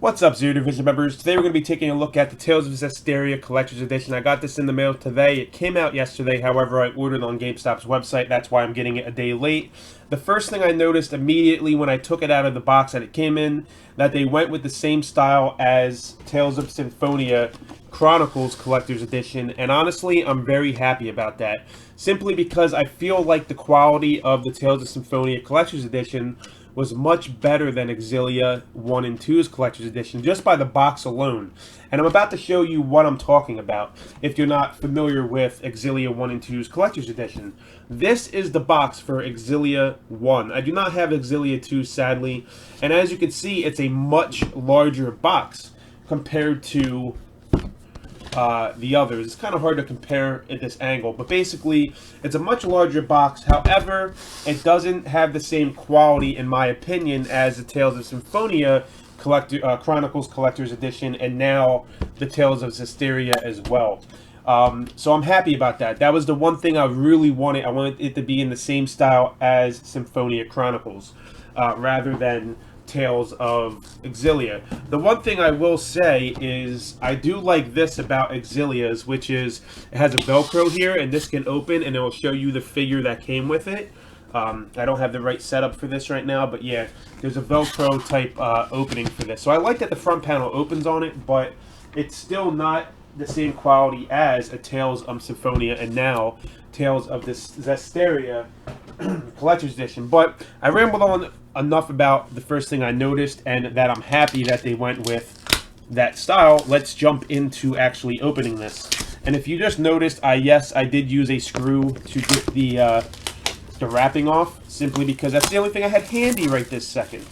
What's up, Zero Division members? Today we're going to be taking a look at the Tales of Zestiria Collector's Edition. I got this in the mail today. It came out yesterday, however, I ordered on GameStop's website. That's why I'm getting it a day late. The first thing I noticed immediately when I took it out of the box that it came in, that they went with the same style as Tales of Symphonia Chronicles Collector's Edition, and honestly, I'm very happy about that. Simply because I feel like the quality of the Tales of Symphonia Collector's Edition was much better than Exilia 1 and 2's Collector's Edition, just by the box alone. And I'm about to show you what I'm talking about, if you're not familiar with Exilia 1 and 2's Collector's Edition. This is the box for Exilia 1. I do not have Exilia 2, sadly, and as you can see, it's a much larger box compared to the others. It's kind of hard to compare at this angle, but basically it's a much larger box. However, it doesn't have the same quality, in my opinion, as the Tales of Symphonia Chronicles Collector's Edition, and now the Tales of Zestiria as well. So I'm happy about that. That was the one thing I really wanted. I wanted it to be in the same style as Symphonia Chronicles, rather than Tales of Exilia. The one thing I will say is I do like this about Exilia's, which is it has a Velcro here, and this can open, and it will show you the figure that came with it. I don't have the right setup for this right now, but yeah, there's a Velcro type opening for this. So I like that the front panel opens on it, but it's still not the same quality as a Tales of Symphonia and now Tales of this Zestiria Collector's Edition. But I rambled on enough about the first thing I noticed, and that I'm happy that they went with that style. Let's jump into actually opening this. And if you just noticed, I did use a screw to get the wrapping off, simply because that's the only thing I had handy right this second.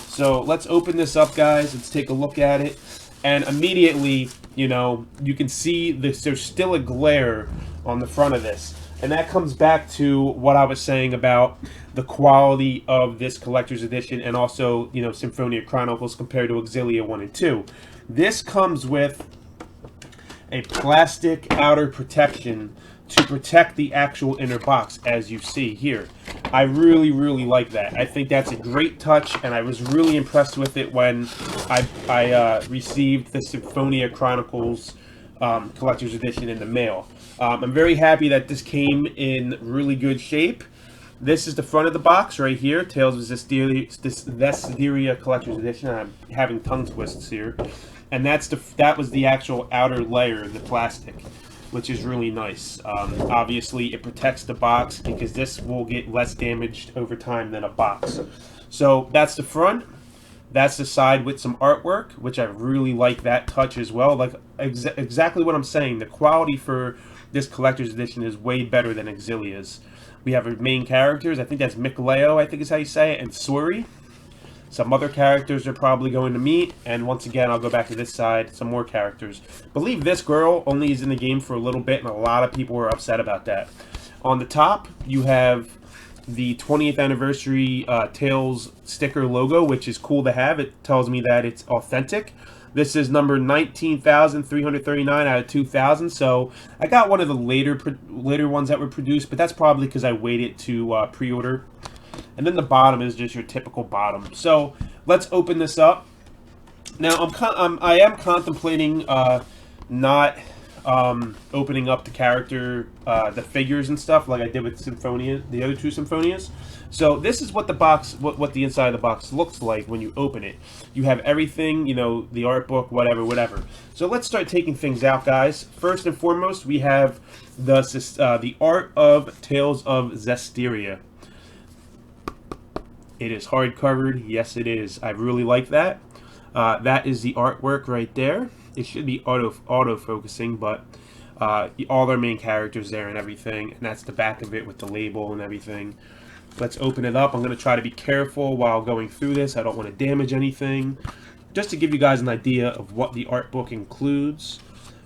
So let's open this up, guys. Let's take a look at it. And immediately, you know, you can see this, there's still a glare on the front of this. And that comes back to what I was saying about the quality of this collector's edition, and also, you know, Symphonia Chronicles compared to Exilia 1 and 2. This comes with a plastic outer protection to protect the actual inner box, as you see here. I really, really like that. I think that's a great touch, and I was really impressed with it when I received the Symphonia Chronicles Collector's Edition in the mail. I'm very happy that this came in really good shape. This is the front of the box right here, Tales of Zestiria Collector's Edition. I'm having tongue twists here. And that was the actual outer layer, the plastic, which is really nice. Obviously, it protects the box because this will get less damaged over time than a box. So that's the front. That's the side with some artwork, which I really like that touch as well. Like exactly what I'm saying. The quality for this collector's edition is way better than Exilia's. We have our main characters. I think that's Mikleo, I think is how you say it, and Suri. Some other characters are probably going to meet, and once again, I'll go back to this side, some more characters. I believe this girl only is in the game for a little bit, and a lot of people were upset about that. On the top, you have the 20th anniversary Tales sticker logo, which is cool to have. It tells me that it's authentic. This is number 19,339 out of 2,000, so I got one of the later ones that were produced, but that's probably because I waited to pre-order. And then the bottom is just your typical bottom. So let's open this up. Now I am contemplating not opening up the character, the figures and stuff like I did with Symphonia, the other two Symphonias. So this is what the box, what the inside of the box looks like when you open it. You have everything, you know, the art book, whatever. So let's start taking things out, guys. First and foremost, we have the art of Tales of Zestiria. It is hard covered. Yes, it is. I really like that. That is the artwork right there. It should be auto focusing, but all their main characters there and everything. And that's the back of it with the label and everything. Let's open it up. I'm going to try to be careful while going through this. I don't want to damage anything. Just to give you guys an idea of what the art book includes,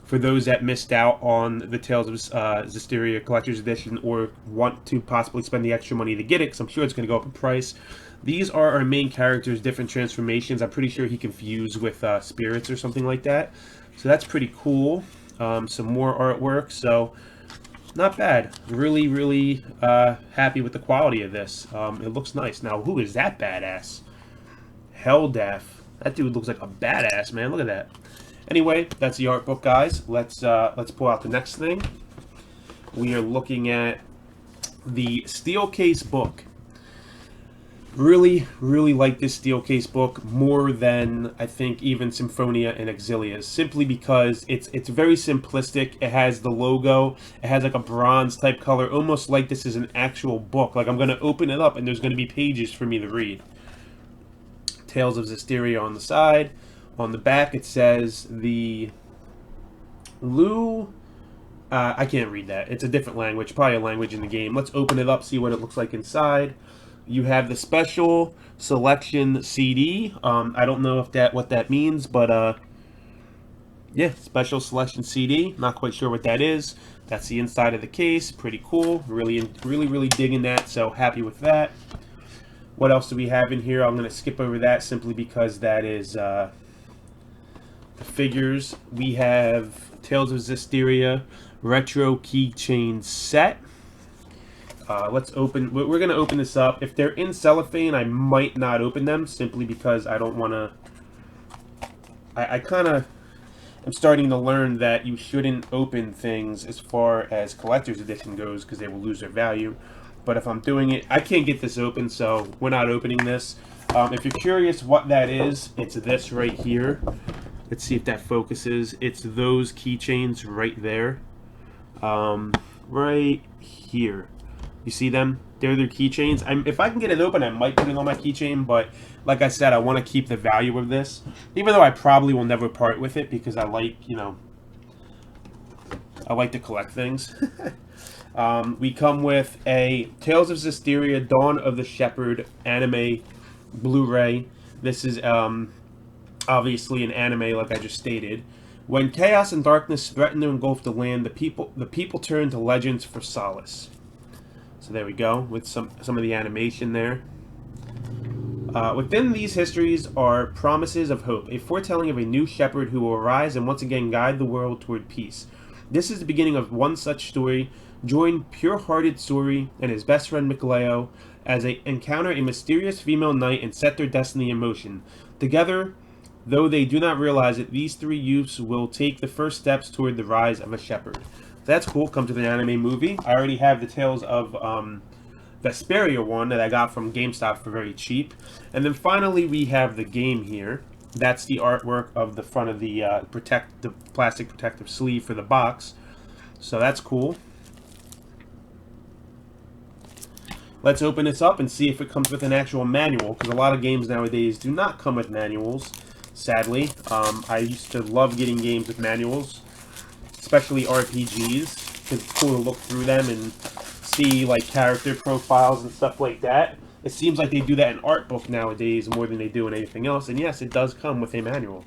for those that missed out on the Tales of Zestiria Collector's Edition or want to possibly spend the extra money to get it, because I'm sure it's going to go up in price. These are our main characters' different transformations. I'm pretty sure he can fuse with spirits or something like that. So that's pretty cool. Some more artwork. So not bad. Really, really happy with the quality of this. It looks nice. Now, who is that badass? Helldeath. That dude looks like a badass, man. Look at that. Anyway, that's the art book, guys. Let's pull out the next thing. We are looking at the steel case book. Really, really like this steel case book more than I think even Symphonia and Exilia's, simply because it's very simplistic. It has the logo. It has like a bronze type color, almost like this is an actual book. Like I'm going to open it up and there's going to be pages for me to read. Tales of Zestiria on the side. On the back it says the Lu... I can't read that. It's a different language, probably a language in the game. Let's open it up, see what it looks like inside. You have the special selection CD. I don't know if what that means, but yeah, special selection CD. Not quite sure what that is. That's the inside of the case. Pretty cool. Really digging that. So happy with that. What else do we have in here? I'm going to skip over that simply because that is the figures. We have Tales of Zestiria retro keychain set. Let's open. We're going to open this up. If they're in cellophane, I might not open them simply because I don't want to. I kind of am starting to learn that you shouldn't open things as far as collector's edition goes because they will lose their value. But if I'm doing it, I can't get this open, so we're not opening this. If you're curious what that is, it's this right here. Let's see if that focuses. It's those keychains right there. Right here. You see them? They're their keychains. If I can get it open, I might put it on my keychain, but like I said, I want to keep the value of this. Even though I probably will never part with it because I like, you know, I like to collect things. We come with a Tales of Zestiria Dawn of the Shepherd anime Blu-ray. This is obviously an anime like I just stated. When chaos and darkness threaten to engulf the land, the people turn to legends for solace. So there we go, with some of the animation there. Within these histories are promises of hope, a foretelling of a new shepherd who will arise and once again guide the world toward peace. This is the beginning of one such story. Join pure-hearted Suri and his best friend Mikaleo as they encounter a mysterious female knight and set their destiny in motion. Together, though they do not realize it, these three youths will take the first steps toward the rise of a shepherd. That's cool. Come to the anime movie. I already have the Tales of Zestiria one that I got from GameStop for very cheap. And then finally we have the game here. That's the artwork of the front of the plastic protective sleeve for the box. So that's cool. Let's open this up and see if it comes with an actual manual, because a lot of games nowadays do not come with manuals, sadly. I used to love getting games with manuals, especially RPGs, because it's cool to look through them and see like character profiles and stuff like that. It seems like they do that in art book nowadays more than they do in anything else, and yes, it does come with a manual.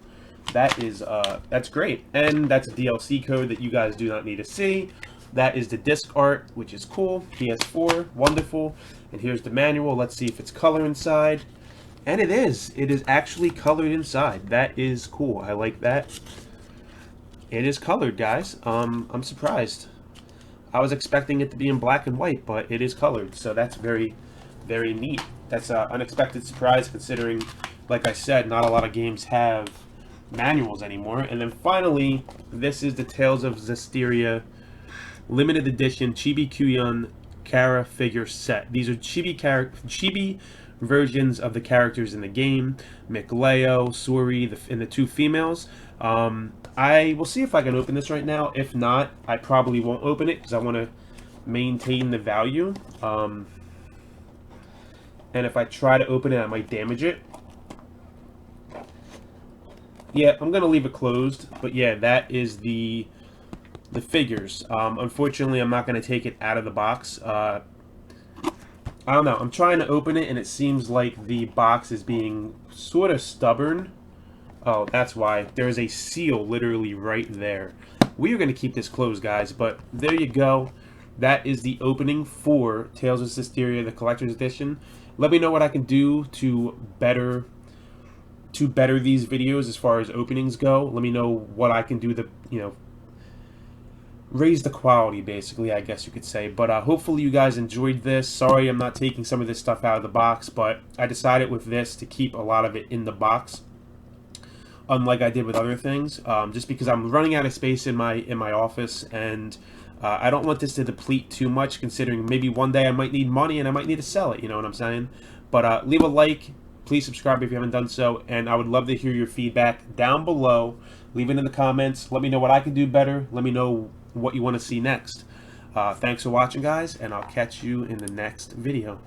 That is, that's great, and that's a DLC code that you guys do not need to see. That is the disc art, which is cool. PS4, wonderful. And here's the manual. Let's see if it's color inside. And it is. It is actually colored inside. That is cool. I like that. It is colored, guys. I'm surprised. I was expecting it to be in black and white, but it is colored. So that's very, very neat. That's an unexpected surprise considering, like I said, not a lot of games have manuals anymore. And then finally, this is the Tales of Zestiria limited edition Chibi Kuyon Kara figure set. These are chibi versions of the characters in the game. Mikaleo, Suri, and the two females. I will see if I can open this right now. If not, I probably won't open it because I want to maintain the value. And if I try to open it, I might damage it. Yeah, I'm going to leave it closed. But yeah, that is the figures. Unfortunately, I'm not going to take it out of the box. I don't know. I'm trying to open it, and it seems like the box is being sort of stubborn. Oh, that's why. There's a seal literally right there. We are going to keep this closed, guys, but there you go. That is the opening for Tales of Zestiria, the Collector's Edition. Let me know what I can do to better these videos as far as openings go. Let me know what I can do to, you know, raise the quality, basically, I guess you could say. But hopefully you guys enjoyed this. Sorry I'm not taking some of this stuff out of the box, but I decided with this to keep a lot of it in the box. unlike I did with other things, just because I'm running out of space in my office, and I don't want this to deplete too much, considering maybe one day I might need money and I might need to sell it. You know what I'm saying? But leave a like. Please subscribe if you haven't done so, and I would love to hear your feedback down below. Leave it in the comments. Let me know what I can do better. Let me know what you want to see next. Thanks for watching, guys, and I'll catch you in the next video.